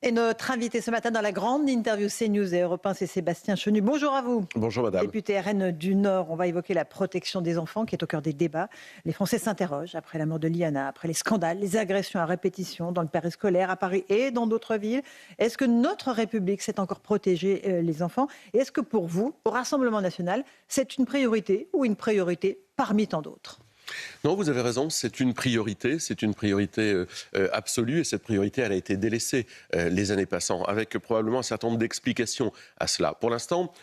Et notre invité ce matin dans la grande interview CNews et Europe 1, c'est Sébastien Chenu. Bonjour à vous. Bonjour madame. Député RN du Nord, on va évoquer la protection des enfants qui est au cœur des débats. Les Français s'interrogent après la mort de Liana, après les scandales, les agressions à répétition dans le périscolaire à Paris et dans d'autres villes. Est-ce que notre République sait encore protéger les enfants? Et est-ce que pour vous, au Rassemblement national, c'est une priorité ou une priorité parmi tant d'autres? Non, vous avez raison, c'est une priorité absolue, et cette priorité, elle a été délaissée les années passant, avec probablement un certain nombre d'explications à cela. Pour l'instant,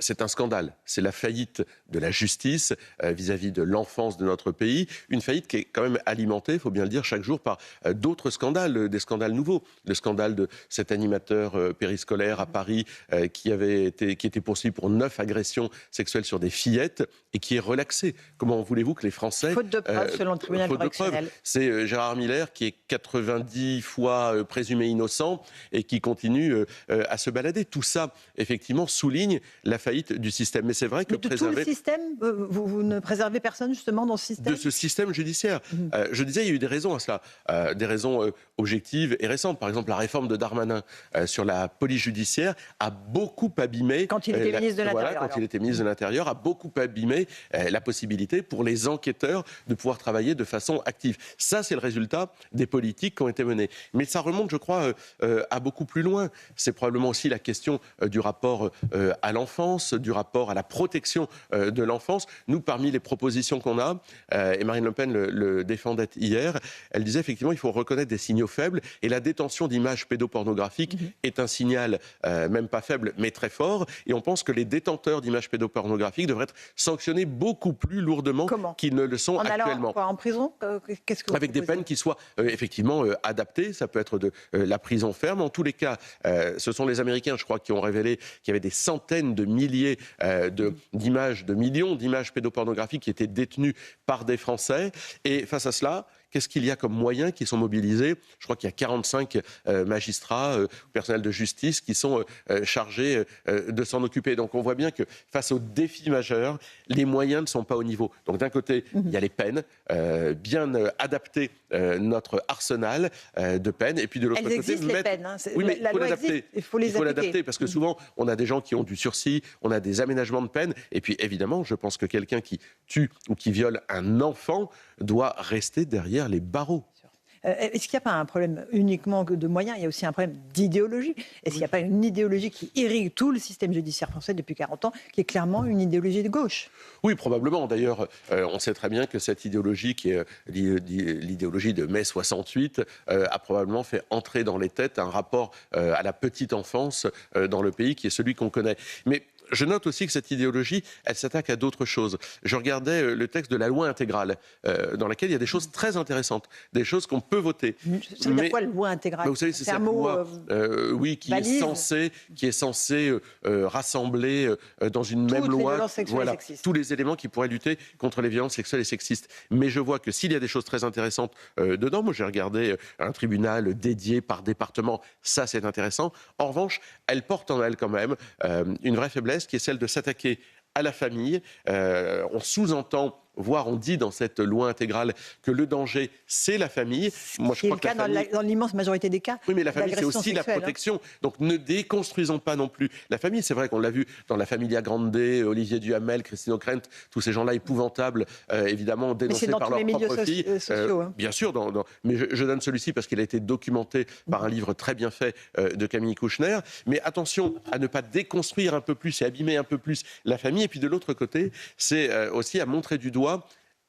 c'est un scandale, c'est la faillite de la justice vis-à-vis de l'enfance de notre pays, une faillite qui est quand même alimentée, il faut bien le dire, chaque jour par d'autres scandales, des scandales nouveaux. Le scandale de cet animateur périscolaire à Paris qui était poursuivi pour 9 agressions sexuelles sur des fillettes et qui est relaxé. Comment voulez-vous que les Français... Faute de preuves selon le tribunal correctionnel. C'est Gérard Miller qui est 90 fois présumé innocent et qui continue à se balader. Tout ça, effectivement, souligne la faillite du système. Mais c'est vrai que tout le système, vous ne préservez personne justement dans ce système? De ce système judiciaire. Je disais, il y a eu des raisons à cela, des raisons objectives et récentes. Par exemple, la réforme de Darmanin sur la police judiciaire a beaucoup abîmé... Quand il était ministre de l'Intérieur. Quand il était ministre de l'Intérieur, a beaucoup abîmé la possibilité pour les enquêteurs de pouvoir travailler de façon active. Ça, c'est le résultat des politiques qui ont été menées. Mais ça remonte, je crois, à beaucoup plus loin. C'est probablement aussi la question du rapport à l'enfance, du rapport à la protection de l'enfance. Nous, parmi les propositions qu'on a, et Marine Le Pen le défendait hier, elle disait effectivement il faut reconnaître des signaux faibles, et la détention d'images pédopornographiques est un signal, même pas faible, mais très fort. Et on pense que les détenteurs d'images pédopornographiques devraient être sanctionnés beaucoup plus lourdement qu'ils ne le sont actuellement. En prison? Qu'est-ce que vous Avec des peines qui soient effectivement adaptées. Ça peut être de la prison ferme. En tous les cas, ce sont les Américains, je crois, qui ont révélé qu'il y avait des centaines de milliers d'images, de millions d'images pédopornographiques qui étaient détenues par des Français. Et face à cela, qu'est-ce qu'il y a comme moyens qui sont mobilisés? Je crois qu'il y a 45 magistrats, personnels de justice qui sont chargés de s'en occuper. Donc on voit bien que face aux défis majeurs, les moyens ne sont pas au niveau. Donc d'un côté, il y a les peines, bien adapter notre arsenal de peines. Et puis de l'autre côté, les peines, hein. Oui, mais la loi existe, il faut les l'adapter parce que souvent, on a des gens qui ont du sursis, on a des aménagements de peine. Et puis évidemment, je pense que quelqu'un qui tue ou qui viole un enfant doit rester derrière les barreaux. Est-ce qu'il n'y a pas un problème uniquement de moyens? Il y a aussi un problème d'idéologie. Est-ce qu'il n'y a pas une idéologie qui irrigue tout le système judiciaire français depuis 40 ans, qui est clairement une idéologie de gauche? Oui, probablement. D'ailleurs, on sait très bien que cette idéologie, qui est l'idéologie de mai 68, a probablement fait entrer dans les têtes un rapport à la petite enfance dans le pays, qui est celui qu'on connaît. Mais je note aussi que cette idéologie, elle s'attaque à d'autres choses. Je regardais le texte de la loi intégrale, dans laquelle il y a des choses très intéressantes, des choses qu'on peut voter. Ça veut dire quoi, la loi intégrale? Vous savez, c'est cette loi qui est censée rassembler dans une même loi tous les éléments qui pourraient lutter contre les violences sexuelles et sexistes. Mais je vois que s'il y a des choses très intéressantes dedans, moi j'ai regardé un tribunal dédié par département, ça c'est intéressant. En revanche, elle porte en elle quand même une vraie faiblesse, qui est celle de s'attaquer à la famille. On sous-entend, voire on dit dans cette loi intégrale que le danger, c'est la famille. Moi, je crois que dans l'immense majorité des cas. Oui, mais la famille, c'est aussi sexuelle, la protection. Donc ne déconstruisons pas non plus la famille. C'est vrai qu'on l'a vu dans la Familia Grande, Olivier Duhamel, Christine Ockrent, tous ces gens-là épouvantables, évidemment dénoncés par leurs propres filles. Bien sûr, mais je donne celui-ci parce qu'il a été documenté par un livre très bien fait de Camille Kouchner. Mais attention à ne pas déconstruire un peu plus et abîmer un peu plus la famille. Et puis de l'autre côté, c'est aussi à montrer du doigt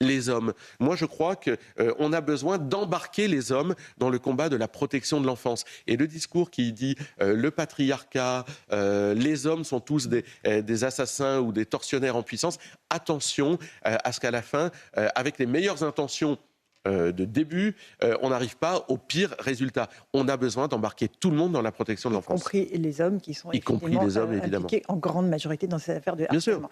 les hommes. Moi, je crois qu'on a besoin d'embarquer les hommes dans le combat de la protection de l'enfance. Et le discours qui dit le patriarcat, les hommes sont tous des assassins ou des tortionnaires en puissance, attention à ce qu'à la fin, avec les meilleures intentions de début, on n'arrive pas au pire résultat. On a besoin d'embarquer tout le monde dans la protection de l'enfance. Y compris les hommes qui sont impliqués en grande majorité dans ces affaires de harcèlement.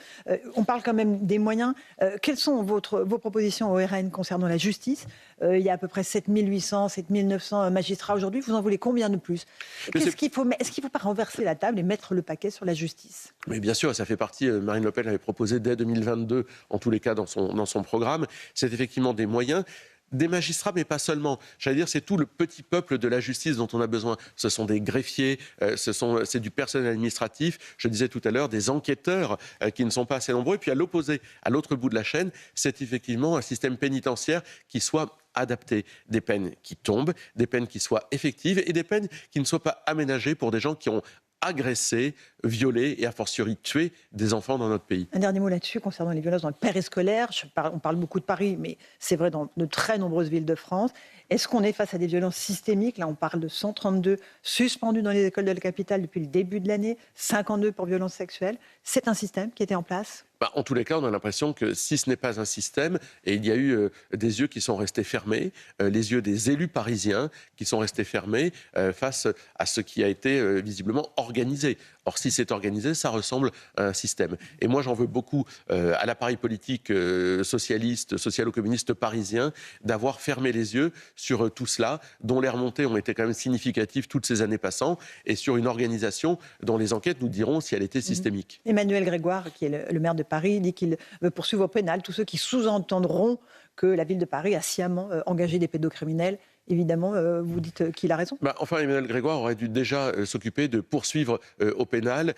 On parle quand même des moyens. Quelles sont vos propositions au RN concernant la justice? Il y a à peu près 7800, 7900 magistrats aujourd'hui. Vous en voulez combien de plus? Est-ce qu'il ne faut pas renverser la table et mettre le paquet sur la justice? Mais bien sûr, ça fait partie, Marine Le Pen l'avait proposé dès 2022, en tous les cas dans son programme. C'est effectivement des moyens. Des magistrats, mais pas seulement. J'allais dire, c'est tout le petit peuple de la justice dont on a besoin. Ce sont des greffiers, c'est du personnel administratif, je disais tout à l'heure, des enquêteurs qui ne sont pas assez nombreux. Et puis à l'opposé, à l'autre bout de la chaîne, c'est effectivement un système pénitentiaire qui soit adapté, des peines qui tombent, des peines qui soient effectives et des peines qui ne soient pas aménagées pour des gens qui ont agressé, violé et a fortiori tué des enfants dans notre pays. Un dernier mot là-dessus concernant les violences dans le périscolaire. On parle beaucoup de Paris, mais c'est vrai dans de très nombreuses villes de France. Est-ce qu'on est face à des violences systémiques? Là, on parle de 132 suspendus dans les écoles de la capitale depuis le début de l'année, 52 pour violences sexuelles. C'est un système qui était en place? En tous les cas, on a l'impression que si ce n'est pas un système, et il y a eu des yeux qui sont restés fermés, les yeux des élus parisiens qui sont restés fermés face à ce qui a été visiblement organisé. Or, si c'est organisé, ça ressemble à un système. Et moi, j'en veux beaucoup à l'appareil politique socialiste, socialo-communiste parisien, d'avoir fermé les yeux sur tout cela, dont les remontées ont été quand même significatives toutes ces années passant, et sur une organisation dont les enquêtes nous diront si elle était systémique. Emmanuel Grégoire, qui est le maire de Paris, dit qu'il veut poursuivre au pénal tous ceux qui sous-entendront que la ville de Paris a sciemment engagé des pédocriminels. Évidemment, vous dites qu'il a raison. Enfin, Emmanuel Grégoire aurait dû déjà s'occuper de poursuivre au pénal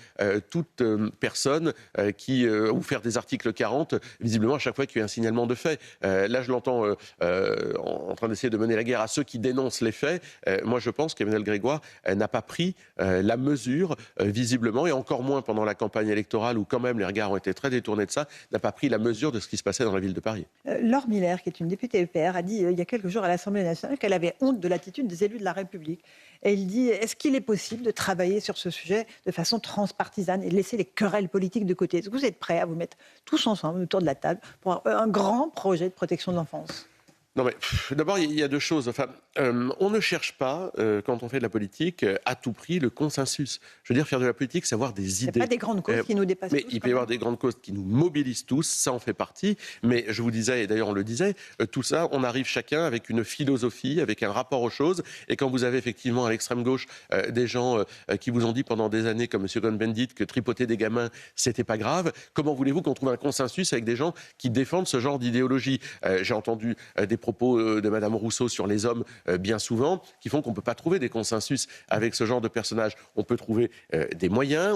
toute personne ou faire des articles 40, visiblement à chaque fois qu'il y a un signalement de fait. Là, je l'entends en train d'essayer de mener la guerre à ceux qui dénoncent les faits. Moi, je pense qu'Emmanuel Grégoire n'a pas pris la mesure, visiblement, et encore moins pendant la campagne électorale, où quand même les regards ont été très détournés de ça, n'a pas pris la mesure de ce qui se passait dans la ville de Paris. Laure Miller, qui est une députée EPR, a dit il y a quelques jours à l'Assemblée nationale qu'elle avait honte de l'attitude des élus de la République. Et il dit, est-ce qu'il est possible de travailler sur ce sujet de façon transpartisane et de laisser les querelles politiques de côté? Est-ce que vous êtes prêts à vous mettre tous ensemble autour de la table pour un grand projet de protection de l'enfance? Non, mais d'abord, il y a deux choses. On ne cherche pas, quand on fait de la politique, à tout prix le consensus. Je veux dire, faire de la politique, c'est avoir des idées. Il n'y a pas des grandes causes qui nous dépassent mais tous. Il peut y avoir des grandes causes qui nous mobilisent tous, ça en fait partie. Mais je vous disais, et d'ailleurs on le disait, tout ça, on arrive chacun avec une philosophie, avec un rapport aux choses. Et quand vous avez effectivement à l'extrême gauche des gens qui vous ont dit pendant des années, comme M. Cohn-Bendit, que tripoter des gamins, c'était pas grave, comment voulez-vous qu'on trouve un consensus avec des gens qui défendent ce genre d'idéologie? J'ai entendu des propos de Mme Rousseau sur les hommes bien souvent, qui font qu'on ne peut pas trouver des consensus avec ce genre de personnages. On peut trouver des moyens,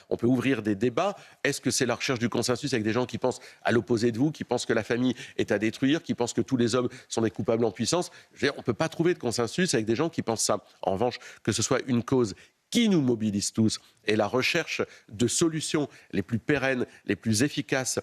on peut ouvrir des débats. Est-ce que c'est la recherche du consensus avec des gens qui pensent à l'opposé de vous, qui pensent que la famille est à détruire, qui pensent que tous les hommes sont des coupables en puissance? On ne peut pas trouver de consensus avec des gens qui pensent ça. En revanche, que ce soit une cause qui nous mobilise tous, et la recherche de solutions les plus pérennes, les plus efficaces,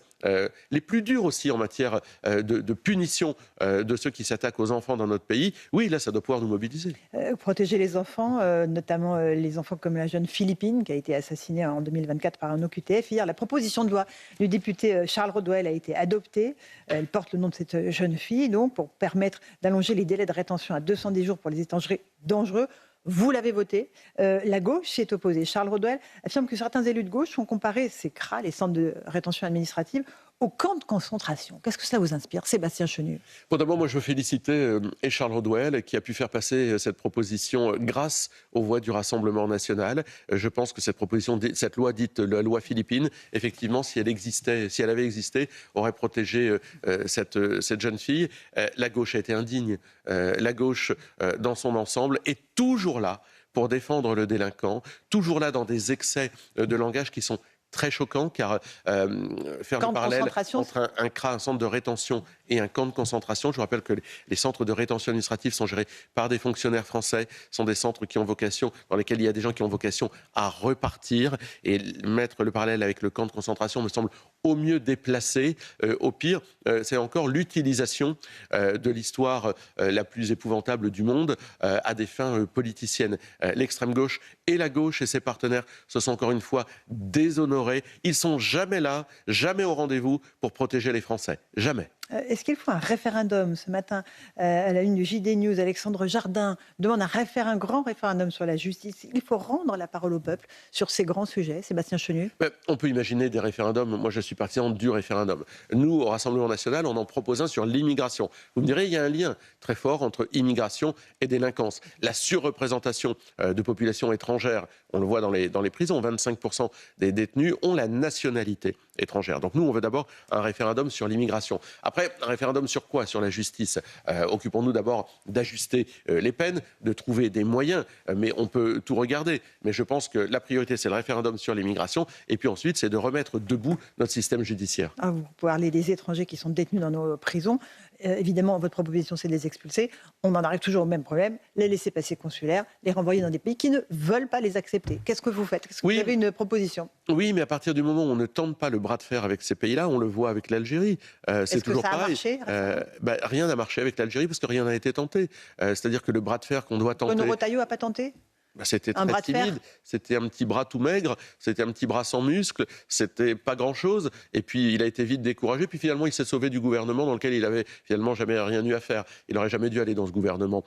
les plus dures aussi en matière de punition de ceux qui s'attaquent aux enfants dans notre pays, oui, là, ça doit pouvoir nous mobiliser. Protéger les enfants, notamment les enfants comme la jeune Philippine, qui a été assassinée en 2024 par un OQTF. Hier, la proposition de loi du député Charles Rodwell a été adoptée. Elle porte le nom de cette jeune fille, donc, pour permettre d'allonger les délais de rétention à 210 jours pour les étrangers dangereux. Vous l'avez voté. La gauche s'y est opposée. Charles Rodwell affirme que certains élus de gauche ont comparé ces CRA, les centres de rétention administrative, aux camps de concentration. Qu'est-ce que cela vous inspire, Sébastien Chenu? D'abord, moi, je veux féliciter et Charles Rodwell qui a pu faire passer cette proposition grâce aux voix du Rassemblement national. Je pense que cette loi dite la loi Philippine, effectivement, si elle avait existé, aurait protégé cette jeune fille. La gauche a été indigne. La gauche, dans son ensemble, est toujours là pour défendre le délinquant, toujours là dans des excès de langage qui sont très choquant, car faire le parallèle entre un CRA, un centre de rétention, et un camp de concentration, je vous rappelle que les centres de rétention administrative sont gérés par des fonctionnaires français, sont des centres dans lesquels il y a des gens qui ont vocation à repartir, et mettre le parallèle avec le camp de concentration me semble au mieux déplacé. Au pire, c'est encore l'utilisation de l'histoire la plus épouvantable du monde à des fins politiciennes. L'extrême gauche et la gauche et ses partenaires se sont encore une fois déshonorés. Ils sont jamais là, jamais au rendez-vous pour protéger les Français. Jamais. Est-ce qu'il faut un référendum? Ce matin, à la une du JD News, Alexandre Jardin demande un grand référendum sur la justice. Il faut rendre la parole au peuple sur ces grands sujets. Sébastien Chenu. On peut imaginer des référendums. Moi, je suis partisan du référendum. Nous, au Rassemblement national, on en propose un sur l'immigration. Vous me direz, il y a un lien très fort entre immigration et délinquance. La surreprésentation de populations étrangères, on le voit dans les prisons, 25% des détenus ont la nationalité étrangère. Donc nous, on veut d'abord un référendum sur l'immigration. Après, Après, un référendum sur quoi? Sur la justice. Occupons-nous d'abord d'ajuster les peines, de trouver des moyens, mais on peut tout regarder. Mais je pense que la priorité, c'est le référendum sur l'immigration, et puis ensuite, c'est de remettre debout notre système judiciaire. Vous parlez des étrangers qui sont détenus dans nos prisons. Évidemment, votre proposition, c'est de les expulser. On en arrive toujours au même problème, les laissez-passer consulaires, les renvoyer dans des pays qui ne veulent pas les accepter. Qu'est-ce que vous faites? Est-ce que vous avez une proposition? Oui, mais à partir du moment où on ne tente pas le bras de fer avec ces pays-là, on le voit avec l'Algérie. C'est toujours pareil. Est-ce que ça a marché? Rien n'a marché avec l'Algérie parce que rien n'a été tenté. C'est-à-dire que le bras de fer qu'on doit tenter... Bruno Retailleau n'a pas tenté? C'était très timide, c'était un petit bras tout maigre, c'était un petit bras sans muscle, c'était pas grand-chose. Et puis il a été vite découragé. Puis finalement, il s'est sauvé du gouvernement dans lequel il avait finalement jamais rien eu à faire. Il n'aurait jamais dû aller dans ce gouvernement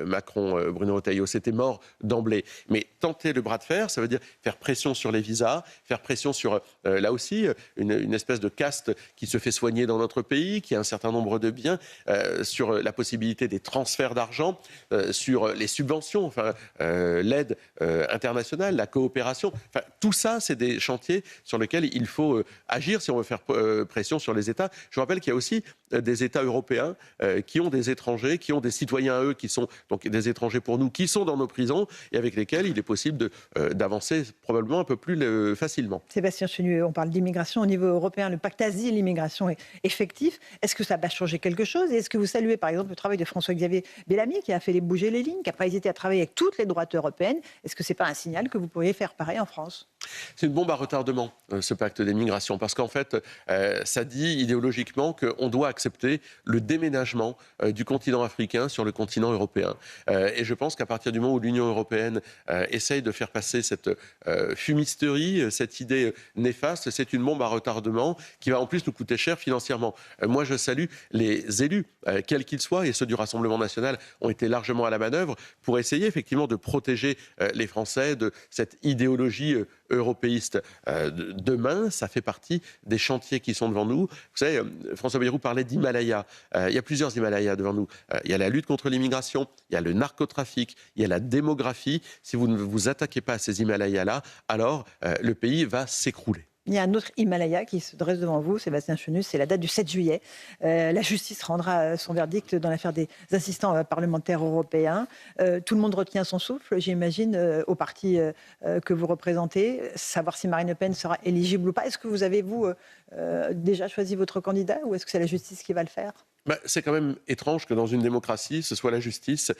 Macron, Bruno Retailleau. C'était mort d'emblée. Mais tenter le bras de fer, ça veut dire faire pression sur les visas, faire pression sur, là aussi, une espèce de caste qui se fait soigner dans notre pays, qui a un certain nombre de biens, sur la possibilité des transferts d'argent, sur les subventions, enfin... l'aide internationale, la coopération. Enfin, tout ça, c'est des chantiers sur lesquels il faut agir si on veut faire pression sur les États. Je vous rappelle qu'il y a aussi des États européens qui ont des étrangers, qui ont des citoyens à eux, qui sont donc des étrangers pour nous, qui sont dans nos prisons et avec lesquels il est possible d'avancer probablement un peu plus facilement. Sébastien Chenu, on parle d'immigration au niveau européen. Le pacte asile-immigration est effectif. Est-ce que ça va changer quelque chose? Et est-ce que vous saluez par exemple le travail de François-Xavier Bellamy qui a fait bouger les lignes, qui a pas hésité à travailler avec toutes les droites européennes? Est-ce que ce n'est pas un signal que vous pourriez faire pareil en France? C'est une bombe à retardement, ce pacte d'immigration, parce qu'en fait, ça dit idéologiquement qu'on doit accepter le déménagement du continent africain sur le continent européen. Et je pense qu'à partir du moment où l'Union européenne essaye de faire passer cette fumisterie, cette idée néfaste, c'est une bombe à retardement qui va en plus nous coûter cher financièrement. Moi, je salue les élus, quels qu'ils soient, et ceux du Rassemblement national ont été largement à la manœuvre pour essayer effectivement de protéger les Français de cette idéologie européiste. Demain, ça fait partie des chantiers qui sont devant nous. Vous savez, François Bayrou parlait d'Himalaya. Il y a plusieurs Himalayas devant nous. Il y a la lutte contre l'immigration, il y a le narcotrafic, il y a la démographie. Si vous ne vous attaquez pas à ces Himalayas-là, alors le pays va s'écrouler. Il y a un autre Himalaya qui se dresse devant vous, Sébastien Chenu, c'est la date du 7 juillet. La justice rendra son verdict dans l'affaire des assistants parlementaires européens. Tout le monde retient son souffle, j'imagine, au parti que vous représentez, savoir si Marine Le Pen sera éligible ou pas. Est-ce que vous avez, vous, déjà choisi votre candidat ou est-ce que c'est la justice qui va le faire ? C'est quand même étrange que dans une démocratie, ce soit la justice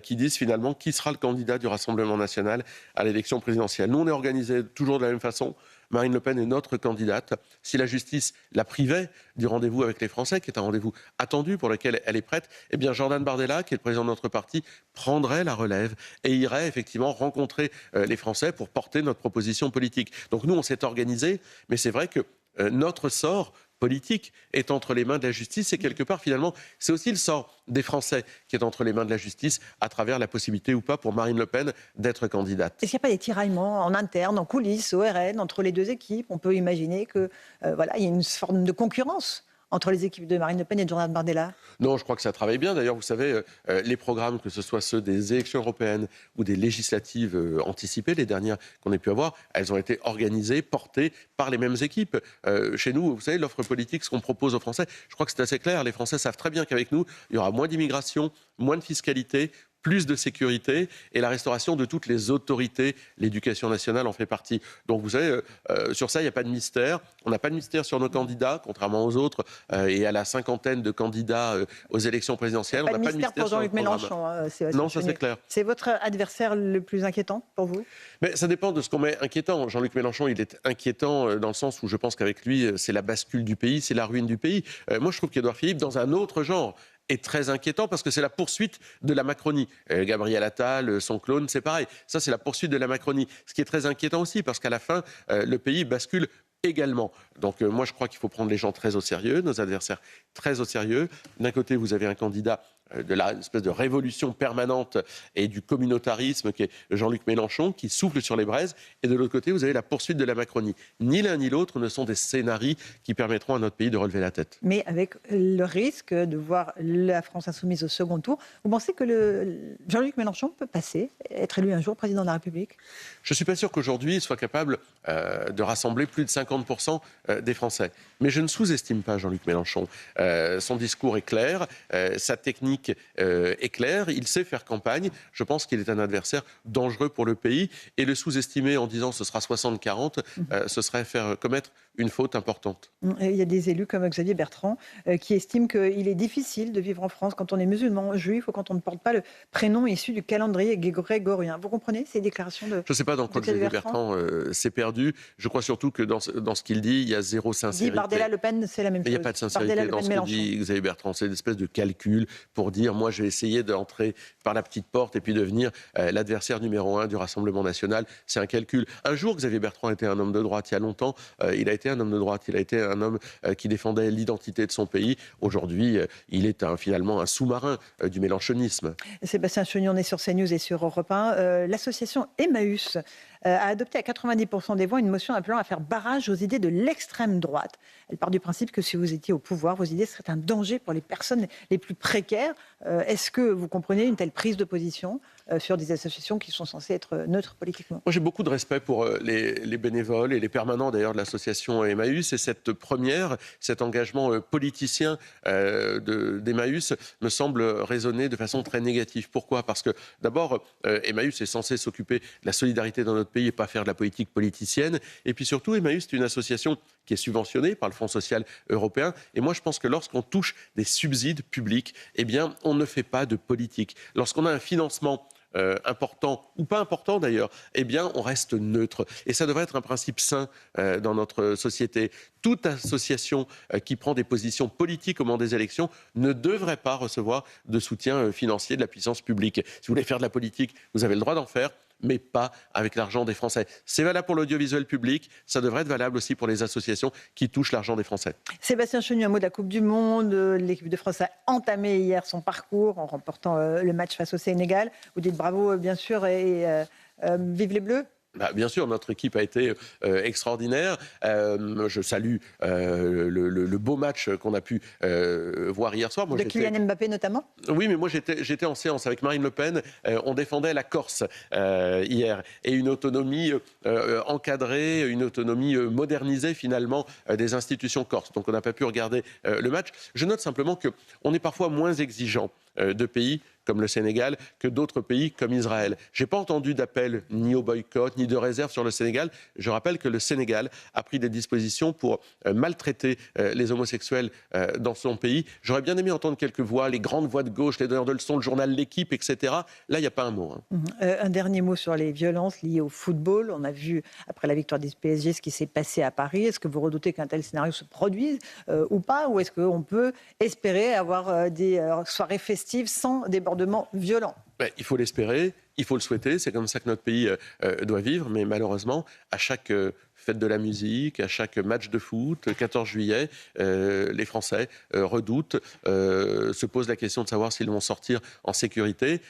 qui dise finalement qui sera le candidat du Rassemblement national à l'élection présidentielle. Nous, on est organisés toujours de la même façon. Marine Le Pen est notre candidate. Si la justice la privait du rendez-vous avec les Français, qui est un rendez-vous attendu pour lequel elle est prête, eh bien Jordan Bardella, qui est le président de notre parti, prendrait la relève et irait effectivement rencontrer les Français pour porter notre proposition politique. Donc nous, on s'est organisés, mais c'est vrai que notre sort politique est entre les mains de la justice et quelque part finalement c'est aussi le sort des Français qui est entre les mains de la justice à travers la possibilité ou pas pour Marine Le Pen d'être candidate. Est-ce qu'il n'y a pas des tiraillements en interne, en coulisses, au RN, entre les deux équipes? On peut imaginer que il y a une forme de concurrence entre les équipes de Marine Le Pen et de Jordan Bardella? Non, je crois que ça travaille bien. D'ailleurs, vous savez, les programmes, que ce soit ceux des élections européennes ou des législatives anticipées, les dernières qu'on ait pu avoir, elles ont été organisées, portées par les mêmes équipes. Chez nous, vous savez, l'offre politique, ce qu'on propose aux Français, je crois que c'est assez clair. Les Français savent très bien qu'avec nous, il y aura moins d'immigration, moins de fiscalité, plus de sécurité et la restauration de toutes les autorités. L'éducation nationale en fait partie. Donc vous savez, sur ça, il n'y a pas de mystère. On n'a pas de mystère sur nos candidats, contrairement aux autres, et à la cinquantaine de candidats aux élections présidentielles. On n'a pas de mystère pour Jean-Luc Mélenchon. Non, ça c'est clair. C'est votre adversaire le plus inquiétant pour vous? Mais ça dépend de ce qu'on met inquiétant. Jean-Luc Mélenchon, il est inquiétant dans le sens où je pense qu'avec lui, c'est la bascule du pays, c'est la ruine du pays. Moi, je trouve qu'Édouard Philippe, dans un autre genre, est très inquiétant parce que c'est la poursuite de la Macronie. Gabriel Attal, son clone, c'est pareil. Ça, c'est la poursuite de la Macronie. Ce qui est très inquiétant aussi parce qu'à la fin, le pays bascule également. Donc moi, je crois qu'il faut prendre les gens très au sérieux, nos adversaires très au sérieux. D'un côté, vous avez un candidat de l'espèce de révolution permanente et du communautarisme qui est Jean-Luc Mélenchon, qui souffle sur les braises. Et de l'autre côté, vous avez la poursuite de la Macronie. Ni l'un ni l'autre ne sont des scénarios qui permettront à notre pays de relever la tête. Mais avec le risque de voir la France insoumise au second tour, vous pensez que Jean-Luc Mélenchon peut passer, être élu un jour président de la République ? Je ne suis pas sûr qu'aujourd'hui, il soit capable de rassembler plus de 50% des Français. Mais je ne sous-estime pas Jean-Luc Mélenchon. Son discours est clair, sa technique est claire, il sait faire campagne. Je pense qu'il est un adversaire dangereux pour le pays. Et le sous-estimer en disant ce sera 60-40, ce serait faire commettre une faute importante. Il y a des élus comme Xavier Bertrand qui estiment qu'il est difficile de vivre en France quand on est musulman, juif ou quand on ne porte pas le prénom issu du calendrier grégorien. Vous comprenez ces déclarations de... Je ne sais pas dans quoi Xavier Bertrand s'est perdu. Je crois surtout que dans ce qu'il dit, il y a zéro sincérité. Dit Bardella-Le Pen, c'est la même chose. Il n'y a pas de sincérité dans ce que dit Xavier Bertrand. C'est une espèce de calcul pour dire moi je vais essayer d'entrer par la petite porte et puis devenir l'adversaire numéro 1 du Rassemblement national. C'est un calcul. Un jour, Xavier Bertrand était un homme de droite. Il y a longtemps, il a été un homme de droite. Il a été un homme qui défendait l'identité de son pays. Aujourd'hui, il est finalement un sous-marin du mélenchonisme. Sébastien Chenu, on est sur CNews et sur Europe 1. L'association Emmaüs a adopté à 90% des voix une motion appelant à faire barrage aux idées de l'extrême droite. Elle part du principe que si vous étiez au pouvoir, vos idées seraient un danger pour les personnes les plus précaires. Est-ce que vous comprenez une telle prise de position sur des associations qui sont censées être neutres politiquement ? Moi, j'ai beaucoup de respect pour les bénévoles et les permanents d'ailleurs de l'association Emmaüs. Et cet engagement politicien d'Emmaüs me semble résonner de façon très négative. Pourquoi ? Parce que d'abord, Emmaüs est censé s'occuper de la solidarité dans notre pays et pas faire de la politique politicienne. Et puis surtout, Emmaüs est une association qui est subventionnée par le Fonds social européen. Et moi, je pense que lorsqu'on touche des subsides publics, eh bien, on ne fait pas de politique. Lorsqu'on a un financement important, ou pas important d'ailleurs, eh bien, on reste neutre. Et ça devrait être un principe sain dans notre société. Toute association qui prend des positions politiques au moment des élections ne devrait pas recevoir de soutien financier de la puissance publique. Si vous voulez faire de la politique, vous avez le droit d'en faire, mais pas avec l'argent des Français. C'est valable pour l'audiovisuel public, ça devrait être valable aussi pour les associations qui touchent l'argent des Français. Sébastien Chenu, un mot de la Coupe du Monde. L'équipe de France a entamé hier son parcours en remportant le match face au Sénégal. Vous dites bravo, bien sûr, et vive les Bleus. Bien sûr, notre équipe a été extraordinaire. Je salue le beau match qu'on a pu voir hier soir. De Kylian Mbappé notamment ? Oui, mais moi j'étais en séance avec Marine Le Pen. On défendait la Corse hier et une autonomie encadrée, une autonomie modernisée finalement des institutions corses. Donc on n'a pas pu regarder le match. Je note simplement qu'on est parfois moins exigeant de pays comme le Sénégal, que d'autres pays comme Israël. Je n'ai pas entendu d'appel ni au boycott, ni de réserve sur le Sénégal. Je rappelle que le Sénégal a pris des dispositions pour maltraiter les homosexuels dans son pays. J'aurais bien aimé entendre quelques voix, les grandes voix de gauche, les donneurs de leçons, le journal L'Équipe, etc. Là, il n'y a pas un mot. Un dernier mot sur les violences liées au football. On a vu, après la victoire du PSG, ce qui s'est passé à Paris. Est-ce que vous redoutez qu'un tel scénario se produise ou pas ? Ou est-ce qu'on peut espérer avoir des soirées festives sans débordement violent? Il faut l'espérer, il faut le souhaiter, c'est comme ça que notre pays doit vivre, mais malheureusement, à chaque fête de la musique, à chaque match de foot, 14 juillet, les Français redoutent, se posent la question de savoir s'ils vont sortir en sécurité.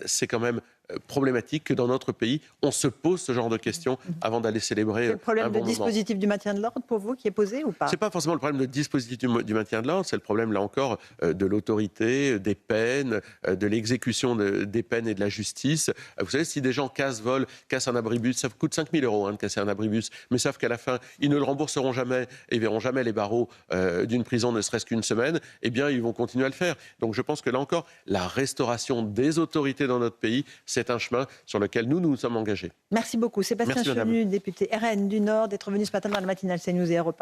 C'est quand même problématique que dans notre pays, on se pose ce genre de questions avant d'aller célébrer un bon moment. C'est le problème de dispositif du maintien de l'ordre pour vous qui est posé ou pas ? C'est pas forcément le problème de dispositif du maintien de l'ordre, c'est le problème là encore de l'autorité, des peines, de l'exécution des peines et de la justice. Vous savez, si des gens volent, cassent un abribus, ça coûte 5 000 € de casser un abribus, mais savent qu'à la fin, ils ne le rembourseront jamais et verront jamais les barreaux d'une prison, ne serait-ce qu'une semaine, eh bien, ils vont continuer à le faire. Donc je pense que là encore, la restauration des autorités dans notre pays, c'est un chemin sur lequel nous sommes engagés. Merci beaucoup. Sébastien Chenu, député RN du Nord, d'être venu ce matin dans la matinale CNews et Europe 1.